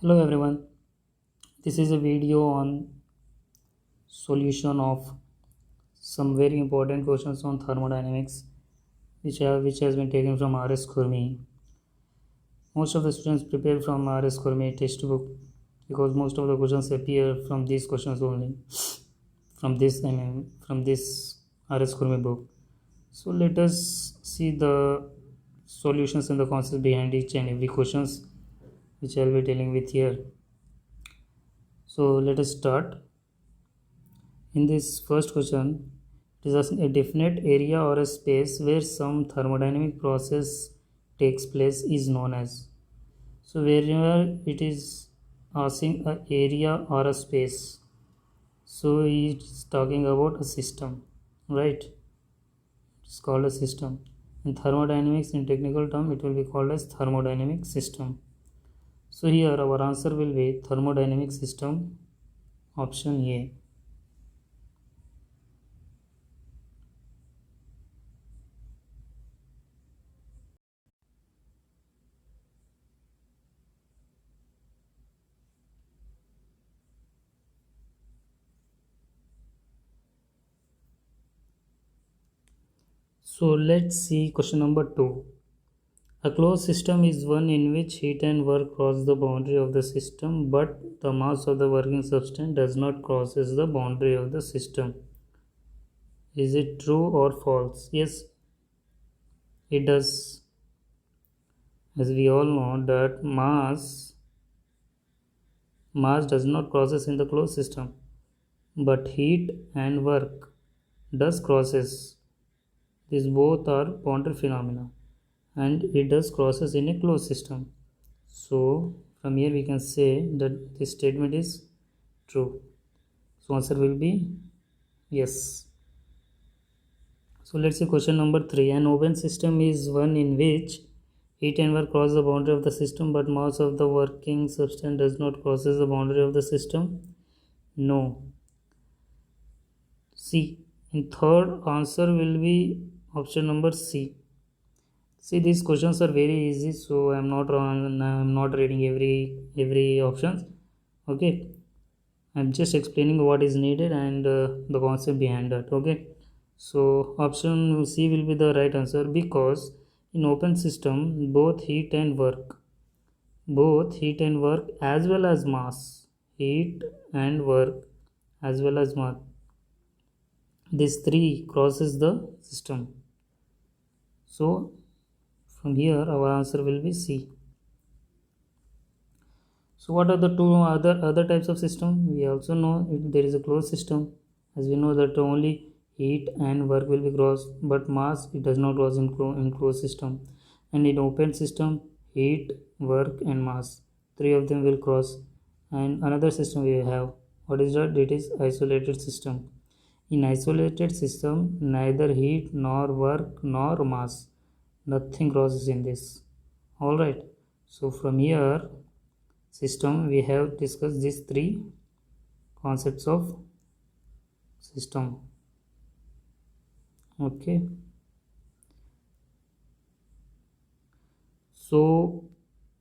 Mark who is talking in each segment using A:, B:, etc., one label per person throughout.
A: Hello everyone, this is a video on solution of some very important questions on thermodynamics which has been taken from R.S. Khurmi. Most of the students prepare from R.S. Khurmi textbook because most of the questions appear from these questions only. From this R.S. Khurmi book. So let us see the solutions and the concepts behind each and every questions which I will be dealing with here. So let us start. In this first question, it is asking a definite area or a space where some thermodynamic process takes place is known as. So wherever it is asking a area or a space, so it is talking about a system, right? It's called a system. In thermodynamics, in technical term, it will be called as thermodynamic system. So here our answer will be thermodynamic system, option A. So let's see question number 2. A closed system is one in which heat and work cross the boundary of the system, but the mass of the working substance does not crosses the boundary of the system. Is it true or false? Yes, it does. As we all know that mass does not crosses in the closed system, but heat and work does crosses. These both are boundary phenomena, and it does crosses in a closed system. So from here we can say that this statement is true. So answer will be yes. So let's see question number 3. An open system is one in which heat and work cross the boundary of the system, but mass of the working substance does not crosses the boundary of the system. No. C. In third answer will be option number C. See, these questions are very easy, so I'm not reading every options. Okay, I'm just explaining what is needed and the concept behind that. Okay, so option C will be the right answer because in open system both heat and work as well as mass, heat and work as well as mass, these three crosses the system. So from here our answer will be C. So what are the two other types of system? We also know there is a closed system, as we know that only heat and work will be crossed, but mass it does not cross in closed system. And in open system, heat, work and mass, three of them will cross. And another system we have, what is that? It is isolated system. In isolated system, neither heat nor work nor mass, nothing crosses in this. All right. So from here system we have discussed these three concepts of system. Okay, so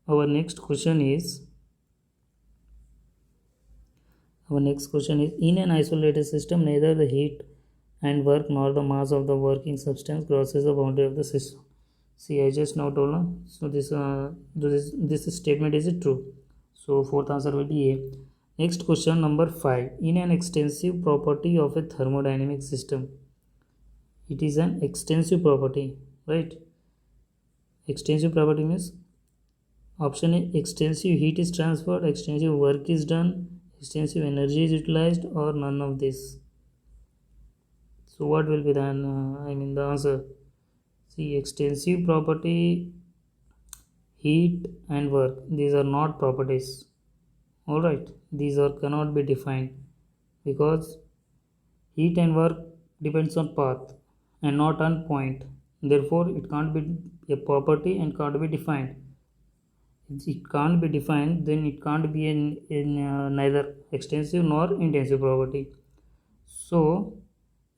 A: our next question is in an isolated system neither the heat and work nor the mass of the working substance crosses the boundary of the system. See, I just now told you. So this statement is true. So fourth answer will be A. Next question number 5. In an extensive property of a thermodynamic system, it is an extensive property, right? Extensive property means option A, extensive heat is transferred, extensive work is done, extensive energy is utilized, or none of this. So what will be the answer? See, extensive property, heat and work, these are not properties. All right, these are cannot be defined because heat and work depends on path and not on point. Therefore, it can't be a property and can't be defined. If it can't be defined, then it can't be in neither extensive nor intensive property. So,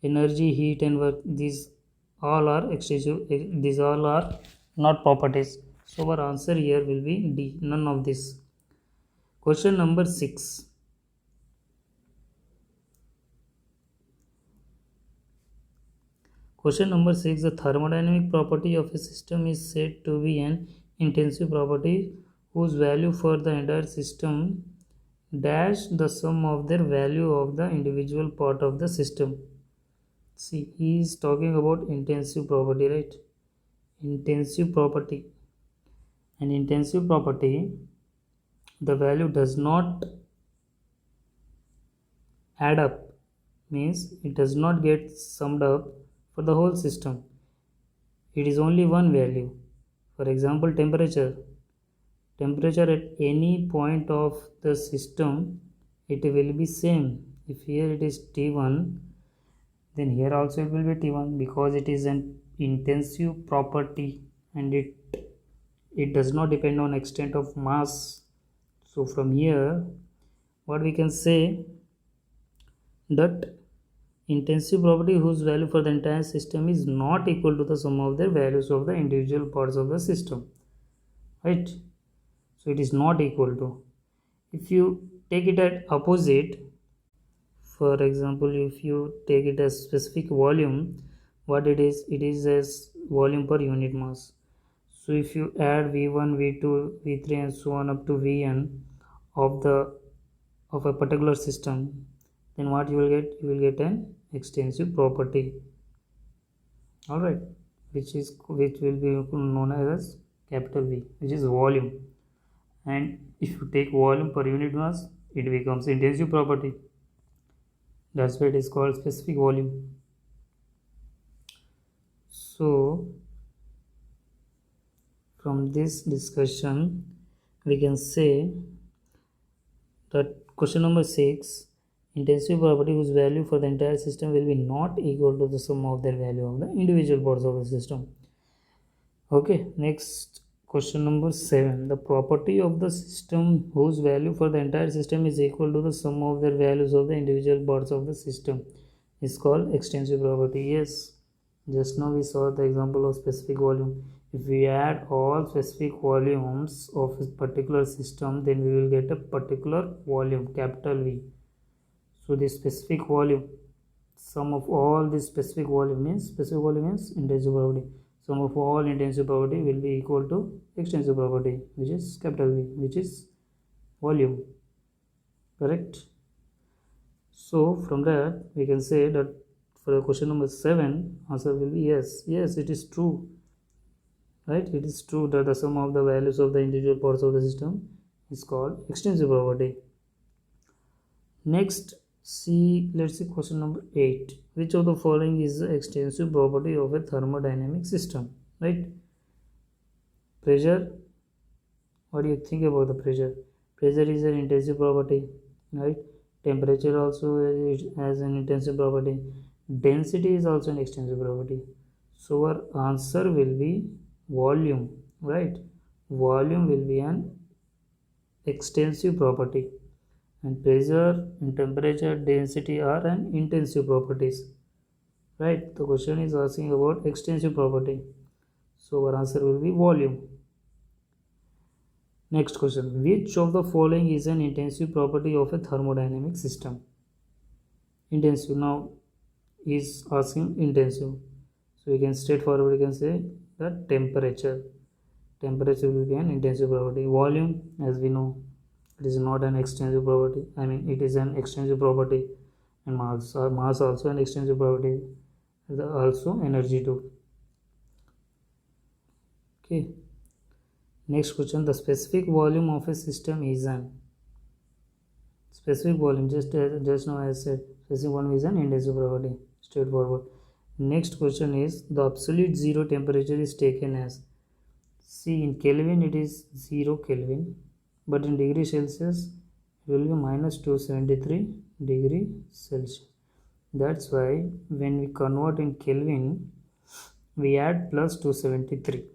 A: energy, heat, and work, these all are extensive. These all are not properties. So, our answer here will be D. None of this. Question number 6. Question number 6. The thermodynamic property of a system is said to be an intensive property whose value for the entire system dash the sum of their value of the individual part of the system. See, he is talking about intensive property, right? Intensive property. An intensive property, the value does not add up, means it does not get summed up for the whole system. It is only one value. For example, temperature. Temperature at any point of the system, it will be same. If here it is T1, then here also it will be T1, because it is an intensive property and it does not depend on extent of mass. So from here what we can say, that intensive property whose value for the entire system is not equal to the sum of the values of the individual parts of the system, right? So it is not equal to. If you take it at opposite, for example, if you take it as specific volume, what it is as volume per unit mass. So if you add v1, v2, v3 and so on up to vn of a particular system, then what you will get? You will get an extensive property, all right, which will be known as capital V, which is volume. And if you take volume per unit mass, it becomes intensive property. That's why it is called specific volume. So from this discussion we can say that question number 6, intensive property whose value for the entire system will be not equal to the sum of their value of the individual parts of the system. Okay, next question number 7, the property of the system whose value for the entire system is equal to the sum of their values of the individual parts of the system is called extensive property. Yes, just now we saw the example of specific volume. If we add all specific volumes of a particular system, then we will get a particular volume, capital V. So this specific volume, sum of all this specific volume means intensive property. Sum of all intensive property will be equal to extensive property, which is capital V, which is volume. Correct? So from that we can say that for the question number 7, answer will be yes. Yes, it is true, right? It is true that the sum of the values of the individual parts of the system is called extensive property. Next, let's see question number 8. Which of the following is the extensive property of a thermodynamic system, right? Pressure. What do you think about the pressure? Pressure is an intensive property, right? Temperature also has an intensive property. Density is also an extensive property. So our answer will be volume, right? Volume will be an extensive property, and pressure and temperature, density are an intensive properties, right? The question is asking about extensive property, so our answer will be volume. Next question, which of the following is an intensive property of a thermodynamic system? Intensive, now is asking intensive, so we can straightforward we can say that temperature will be an intensive property. Volume, as we know, it is not an extensive property. I mean, it is an extensive property. And mass also an extensive property, also energy too. Okay, next question, the specific volume of a system is an specific volume, just now I said specific volume is an intensive property, straightforward. Next question is, the absolute zero temperature is taken as, see, in Kelvin it is 0 Kelvin, but in degree Celsius it will be minus 273 degree Celsius. That's why when we convert in Kelvin, we add plus 273.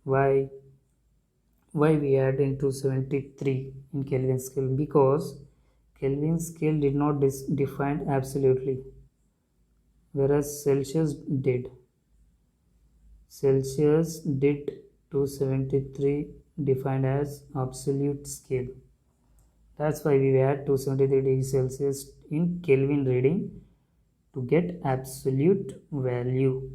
A: Why we add in 273 in Kelvin scale? Because Kelvin scale did not define absolutely, whereas Celsius did. Celsius did 273 defined as absolute scale. That's why we add 273 degrees Celsius in Kelvin reading to get absolute value.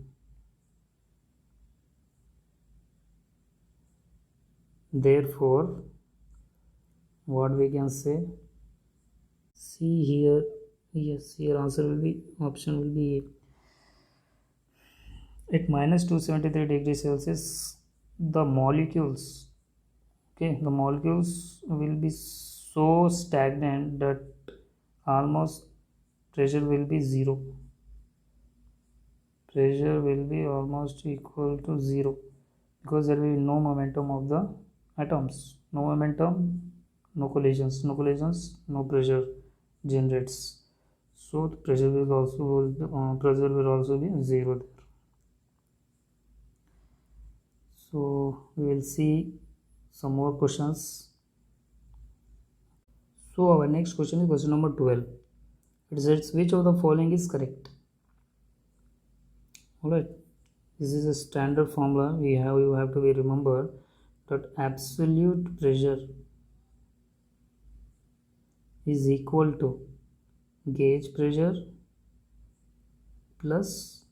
A: Therefore, what we can say, see here, yes, here answer will be, option will be at minus 273 degrees Celsius, the molecules, okay, the molecules will be so stagnant that almost pressure will be zero. Pressure will be almost equal to zero because there will be no momentum of the atoms. No momentum, no collisions. No collisions, no pressure generates. So the pressure will also be zero there. So we will see some more questions. So our next question is question number 12. It says which of the following is correct? Alright, this is a standard formula. You have to be remembered that absolute pressure is equal to gauge pressure plus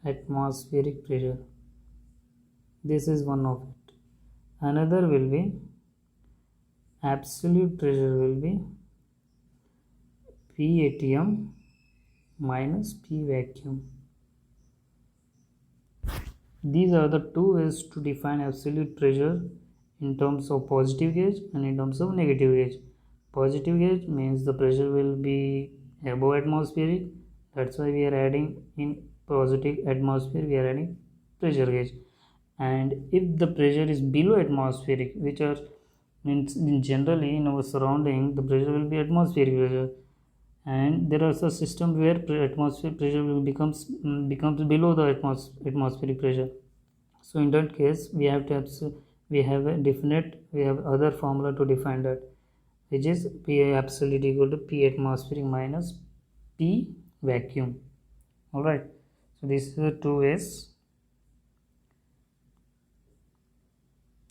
A: atmospheric pressure. This is one of it. Another will be absolute pressure will be P atm minus P vacuum. These are the two ways to define absolute pressure in terms of positive gauge and in terms of negative gauge. Positive gauge means the pressure will be above atmospheric. That's why we are adding in positive atmosphere, we are adding pressure gauge. And if the pressure is below atmospheric, which are means generally in our surrounding, the pressure will be atmospheric pressure. And there are some systems where atmospheric pressure will becomes below the atmospheric pressure. So in that case, we have other formula to define that, which is P absolute equal to P atmospheric minus P vacuum. All right. So these are the two ways.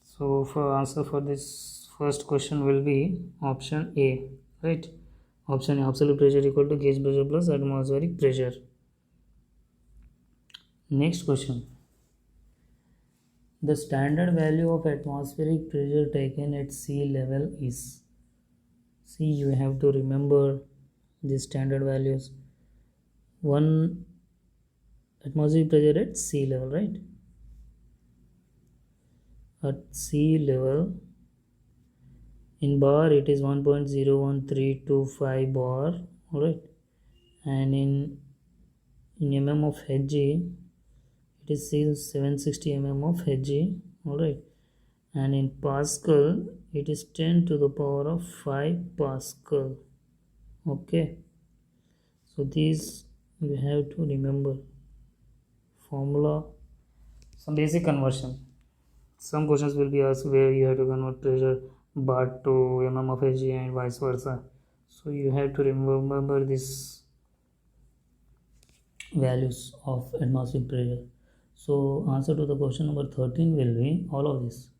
A: So for answer for this first question will be option A, right? Option A, absolute pressure equal to gauge pressure plus atmospheric pressure. Next question. The standard value of atmospheric pressure taken at sea level is. See, you have to remember the standard values. One atmospheric pressure at sea level, right? At sea level, in bar it is 1.01325 bar, alright, and in mm of Hg it is 760 mm of Hg, alright, and in Pascal it is 10 to the power of 5 Pascal. Okay, so these you have to remember. Formula, some basic conversion. Some questions will be asked where you have to convert pressure bar to mm of Hg and vice versa. So you have to remember these values of atmospheric pressure. So answer to the question number 13 will be all of this.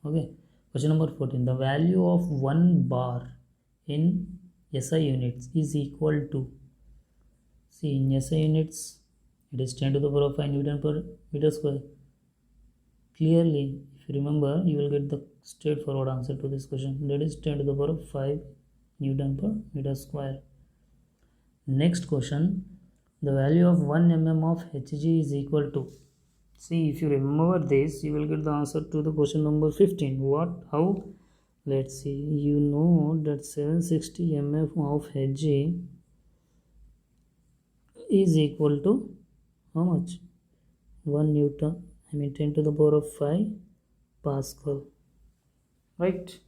A: Okay. Question number 14. The value of 1 bar in SI units is equal to, see, in SI units it is 10 to the power of 5 Newton per meter square. Clearly, if you remember, you will get the straightforward answer to this question. That is 10 to the power of 5 Newton per meter square. Next question. The value of 1 mm of Hg is equal to. See, if you remember this, you will get the answer to the question number 15. What? How? Let's see. You know that 760 mm of Hg is equal to how much? 1 Newton. 10 to the power of 5 Pascal, right?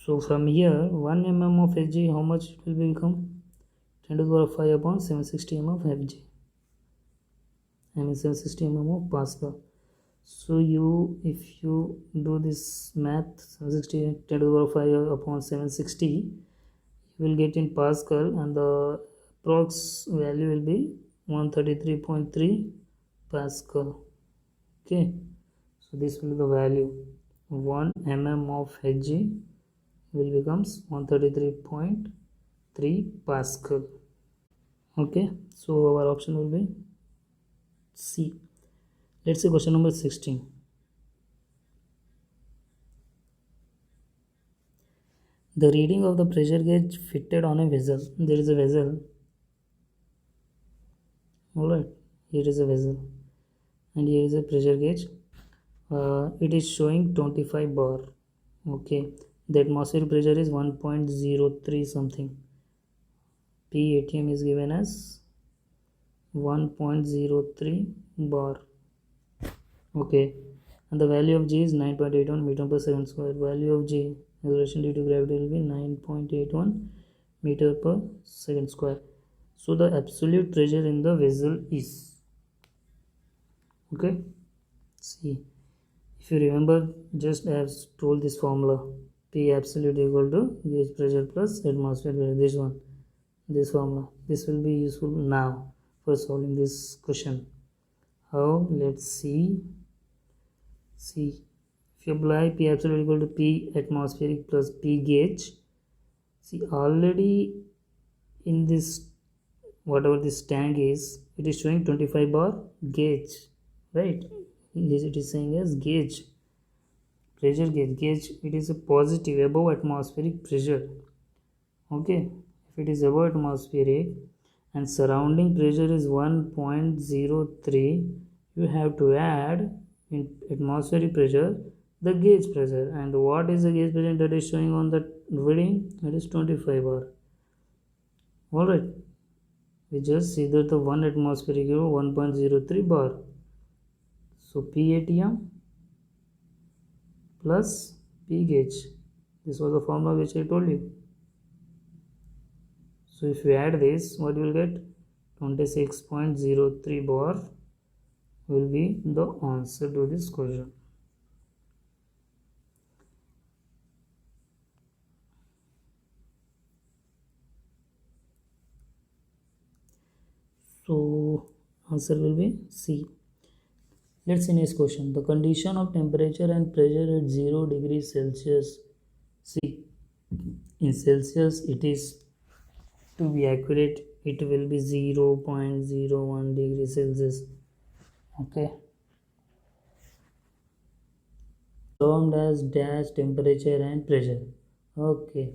A: So from here 1 mm of Hg, how much it will become? 10 to the power of 5 upon 760 mm of Hg, 760 mm of Pascal. So if you do this math, 760 10 to the power of 5 upon 760, you will get in Pascal, and the approx value will be 133.3 Pascal. Okay, so this will be the value. 1 mm of Hg will becomes 133.3 Pascal. Okay, so our option will be C. Let's see question number 16. The reading of the pressure gauge fitted on a vessel. There is a vessel. Alright, here is a vessel and here is a pressure gauge. It is showing 25 bar. Okay, the atmospheric pressure is 1.03 something. P ATM is given as 1.03 bar. Okay, and the value of G is 9.81 meter per second square. Value of G, acceleration due to gravity, will be 9.81 meter per second square. So the absolute pressure in the vessel is, okay, see, if you remember, just I have told this formula, P absolute equal to gauge pressure plus atmosphere pressure. This one, this formula, this will be useful now for solving this question. How? Let's see. If you apply P absolute equal to P atmospheric plus P gauge, see, already in this, whatever this tank is, it is showing 25 bar gauge, right? It is saying as gauge, pressure gauge, it is a positive, above atmospheric pressure. Okay, if it is above atmospheric and surrounding pressure is 1.03, you have to add in atmospheric pressure the gauge pressure. And what is the gauge pressure that is showing on the reading? That is 25 bar. Alright, we just see that the 1 atmospheric is 1.03 bar. So P ATM plus P gauge. This was the formula which I told you. So if you add this, what you will get? 26.03 bar will be the answer to this question. So answer will be C. Let's see next question. The condition of temperature and pressure at 0 degrees Celsius. See, in Celsius it is, to be accurate, it will be 0.01 degrees Celsius. Okay, termed as dash temperature and pressure. Okay,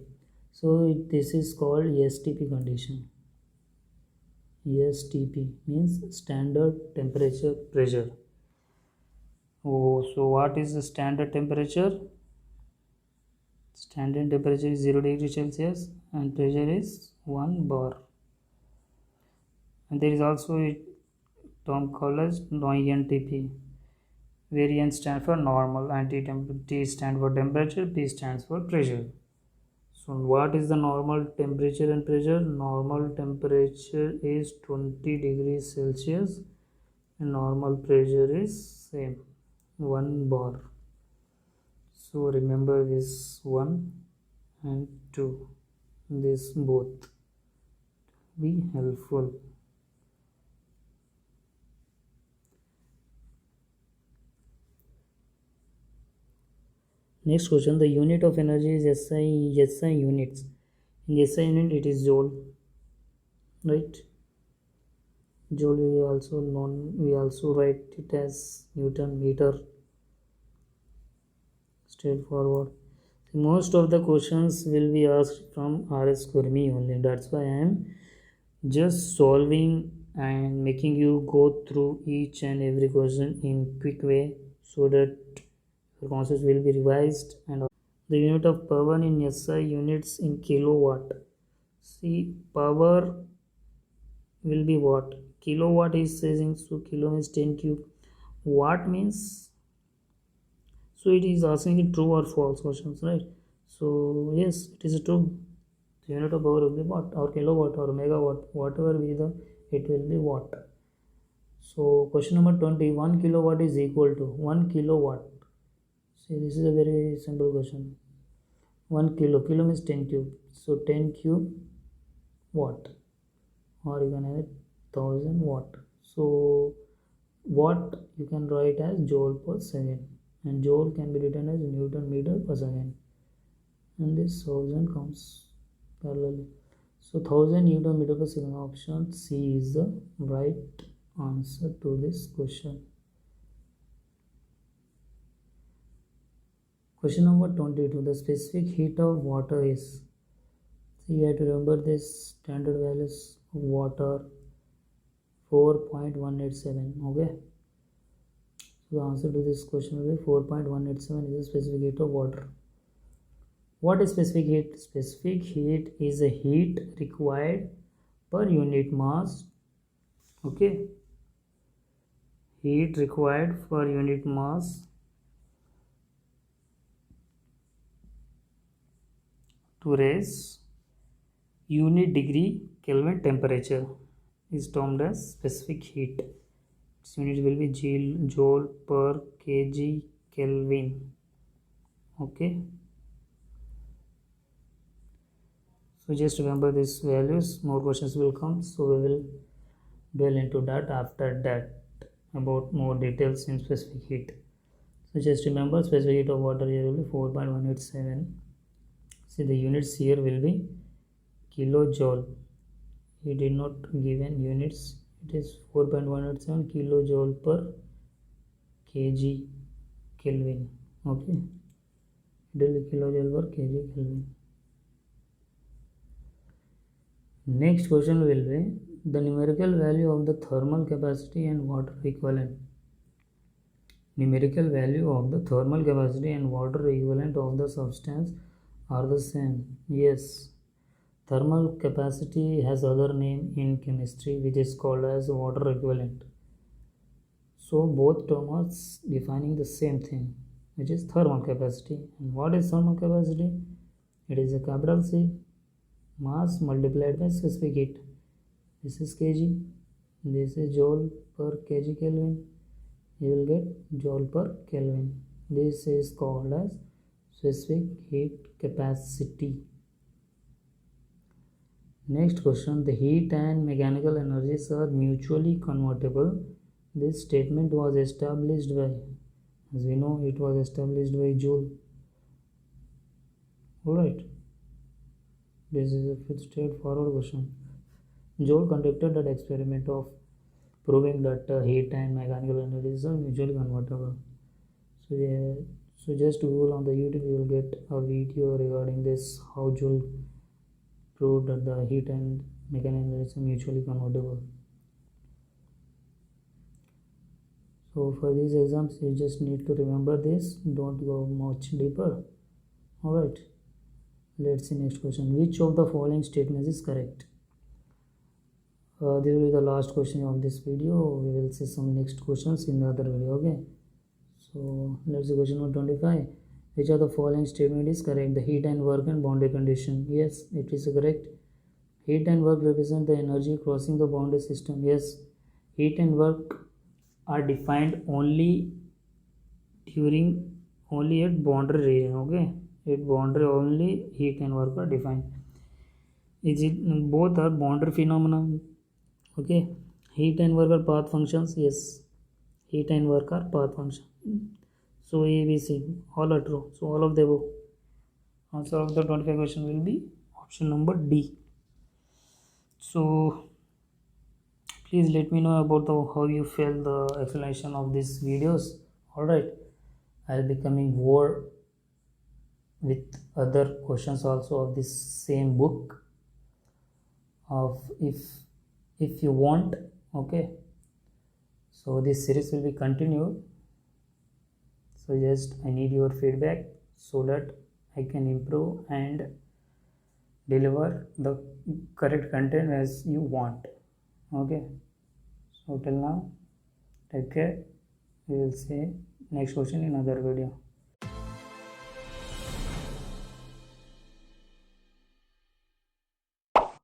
A: so this is called STP condition. STP means standard temperature pressure. Oh, so what is the standard temperature? Standard temperature is 0 degrees Celsius and pressure is 1 bar. And there is also a term called as NTP, where N stands for normal, and T stands for temperature, P stands for pressure. So what is the normal temperature and pressure? Normal temperature is 20 degrees Celsius and normal pressure is same, 1 bar. So remember this 1 and 2, this both be helpful. Next question, the unit of energy is SI units. In SI unit it is joule, right? Joule we also write it as Newton meter. Straightforward. Most of the questions will be asked from RS Gurmi only. That's why I am just solving and making you go through each and every question in quick way, so that your concepts will be revised. And the unit of power in SI units in kilowatt. See, power will be watt. Kilowatt is saying, so kilo means 10 cube. Watt means, so it is asking it true or false questions, right? So yes, it is true. The unit of power will be watt or kilowatt or megawatt, whatever be the, it will be watt. So question number 20, 1 kilowatt is equal to 1 kilowatt. See, this is a very simple question. 1 kilo means 10 cube. So 10 cube watt, or you can have it 1000 watt. So watt you can write as joule per second, and joule can be written as Newton meter per second. and this 1000 comes parallelly. So 1000 Newton meter per second. Option C is the right answer to this question. Question number 22. The specific heat of water is. So you have to remember this standard values of water 4.187. Okay. So the answer to this question will be 4.187 is the specific heat of water. What is specific heat? Specific heat is a heat required per unit mass. Okay. Heat required per unit mass to raise unit degree Kelvin temperature is termed as specific heat. Its unit will be joule per kg Kelvin. Okay. So just remember these values. More questions will come. So we will dwell into that after that about more details in specific heat. So just remember specific heat of water here will be 4.187. See the units here will be kilojoule. He did not given units. It is 4.187 kilojoule per kg Kelvin. Okay. It will be kilojoule per kg Kelvin. Next question will be the numerical value of the thermal capacity and water equivalent. Numerical value of the thermal capacity and water equivalent of the substance are the same. Yes. Thermal capacity has other name in chemistry which is called as water equivalent. So both terms are defining the same thing, which is thermal capacity. And what is thermal capacity? It is a capital C, mass multiplied by specific heat. This is kg, this is joule per kg Kelvin. You will get joule per Kelvin. This is called as specific heat capacity. Next question. The heat and mechanical energies are mutually convertible. This statement was established by, as we know, it was established by Joule. Alright. This is a straightforward question. Joule conducted that experiment of proving that heat and mechanical energies are mutually convertible. So just Google on the YouTube, you will get a video regarding this, how Joule proved that the heat and mechanical energies are mutually convertible. So for these exams, you just need to remember this. Don't go much deeper. Alright. Let's see next question. Which of the following statements is correct? This will be the last question of this video. We will see some next questions in the other video. Okay. So let's see question number 25. Which of the following statement is correct? The heat and work and boundary condition. Yes, it is correct. Heat and work represent the energy crossing the boundary system. Yes, heat and work are defined only at boundary region. Okay, at boundary only heat and work are defined. Both are boundary phenomena? Okay, heat and work are path functions. Yes, heat and work are path functions. So A, B, C, all are true. So all of the above. Answer of the 25 question will be option number D. So please let me know about how you felt the explanation of these videos. Alright, I'll be coming more with other questions also of this same book of if you want. Okay, so this series will be continued. So just I need your feedback so that I can improve and deliver the correct content as you want. Okay, so till now, take care. We will see next question in another video.